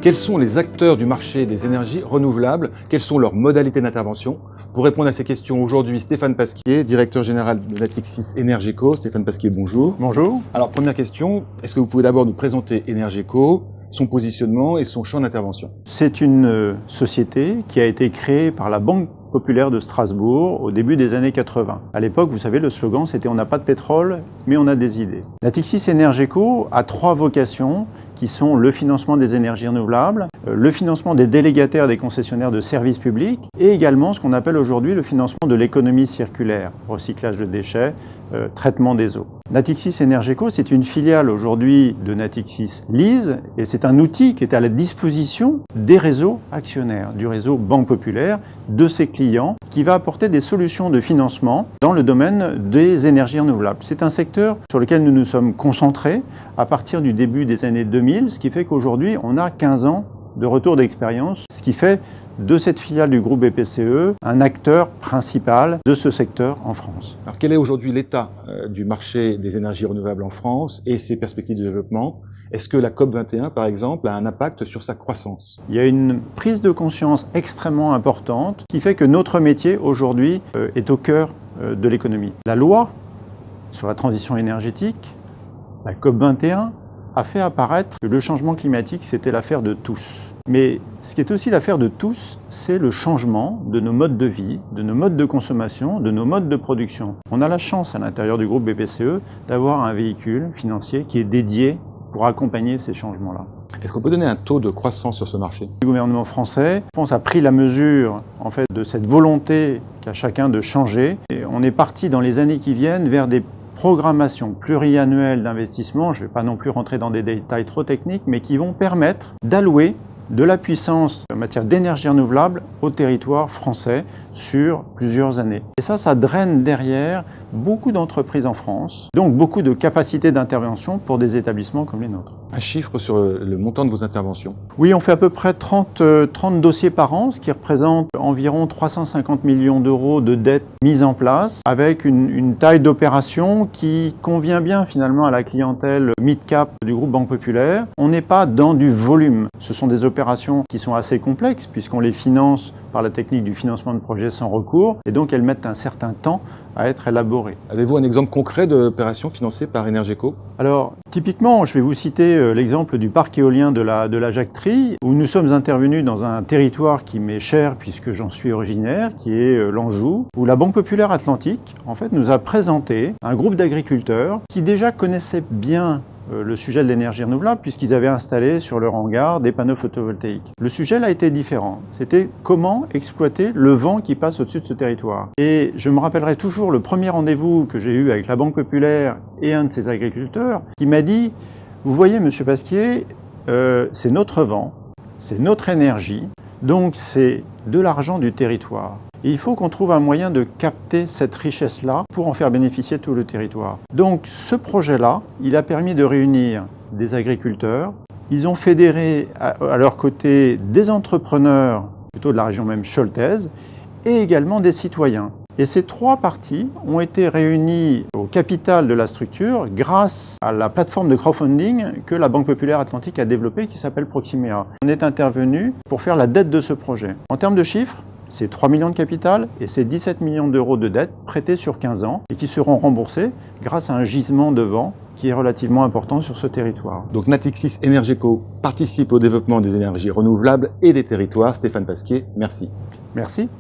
Quels sont les acteurs du marché des énergies renouvelables? Quelles sont leurs modalités d'intervention? Pour répondre à ces questions, aujourd'hui, Stéphane Pasquier, directeur général de Natixis Énergéco. Stéphane Pasquier, bonjour. Bonjour. Alors, première question, est-ce que vous pouvez d'abord nous présenter Énergéco, son positionnement et son champ d'intervention? C'est une société qui a été créée par la Banque populaire de Strasbourg au début des années 80. À l'époque, vous savez, le slogan c'était « On n'a pas de pétrole, mais on a des idées ». Natixis Énergéco a trois vocations qui sont le financement des énergies renouvelables, le financement des délégataires des concessionnaires de services publics et également ce qu'on appelle aujourd'hui le financement de l'économie circulaire, recyclage de déchets, traitement des eaux. Natixis Énergéco, c'est une filiale aujourd'hui de Natixis Lease et c'est un outil qui est à la disposition des réseaux actionnaires, du réseau Banque Populaire, de ses clients, qui va apporter des solutions de financement dans le domaine des énergies renouvelables. C'est un secteur sur lequel nous nous sommes concentrés à partir du début des années 2000, ce qui fait qu'aujourd'hui, on a 15 ans de retour d'expérience, ce qui fait de cette filiale du groupe BPCE un acteur principal de ce secteur en France. Alors, quel est aujourd'hui l'état du marché des énergies renouvelables en France et ses perspectives de développement? Est-ce que la COP21, par exemple, a un impact sur sa croissance? Il y a une prise de conscience extrêmement importante qui fait que notre métier aujourd'hui est au cœur de l'économie. La loi sur la transition énergétique, la COP21, a fait apparaître que le changement climatique, c'était l'affaire de tous. Mais ce qui est aussi l'affaire de tous, c'est le changement de nos modes de vie, de nos modes de consommation, de nos modes de production. On a la chance à l'intérieur du groupe BPCE d'avoir un véhicule financier qui est dédié pour accompagner ces changements-là. Est-ce qu'on peut donner un taux de croissance sur ce marché? Le gouvernement français, je pense, a pris la mesure en fait, de cette volonté qu'a chacun de changer. Et on est parti dans les années qui viennent vers des programmations pluriannuelles d'investissement, je ne vais pas non plus rentrer dans des détails trop techniques, mais qui vont permettre d'allouer de la puissance en matière d'énergie renouvelable au territoire français sur plusieurs années. Et ça draine derrière beaucoup d'entreprises en France, donc beaucoup de capacités d'intervention pour des établissements comme les nôtres. Un chiffre sur le montant de vos interventions? Oui, on fait à peu près 30 dossiers par an, ce qui représente environ 350 millions d'euros de dettes mises en place, avec une taille d'opération qui convient bien finalement à la clientèle mid-cap du groupe Banque Populaire. On n'est pas dans du volume. Ce sont des opérations qui sont assez complexes, puisqu'on les finance par la technique du financement de projets sans recours, et donc elles mettent un certain temps à être élaborées. Avez-vous un exemple concret d'opération financée par Énergéco? Alors, typiquement, je vais vous citer l'exemple du parc éolien de la Jacquerie, où nous sommes intervenus dans un territoire qui m'est cher, puisque j'en suis originaire, qui est l'Anjou, où la Banque Populaire Atlantique, en fait, nous a présenté un groupe d'agriculteurs qui déjà connaissaient bien le sujet de l'énergie renouvelable puisqu'ils avaient installé sur leur hangar des panneaux photovoltaïques. Le sujet là était différent. C'était comment exploiter le vent qui passe au-dessus de ce territoire. Et je me rappellerai toujours le premier rendez-vous que j'ai eu avec la Banque Populaire et un de ces agriculteurs qui m'a dit « Vous voyez, Monsieur Pasquier, c'est notre vent, c'est notre énergie, donc c'est de l'argent du territoire. Et il faut qu'on trouve un moyen de capter cette richesse-là pour en faire bénéficier tout le territoire. » Donc ce projet-là, il a permis de réunir des agriculteurs. Ils ont fédéré à leur côté des entrepreneurs, plutôt de la région même choltaise, et également des citoyens. Et ces trois parties ont été réunies au capital de la structure grâce à la plateforme de crowdfunding que la Banque Populaire Atlantique a développée qui s'appelle Proximea. On est intervenu pour faire la dette de ce projet. En termes de chiffres, c'est 3 millions de capital et c'est 17 millions d'euros de dettes prêtées sur 15 ans et qui seront remboursées grâce à un gisement de vent qui est relativement important sur ce territoire. Donc Natixis Énergéco participe au développement des énergies renouvelables et des territoires. Stéphane Pasquier, merci. Merci.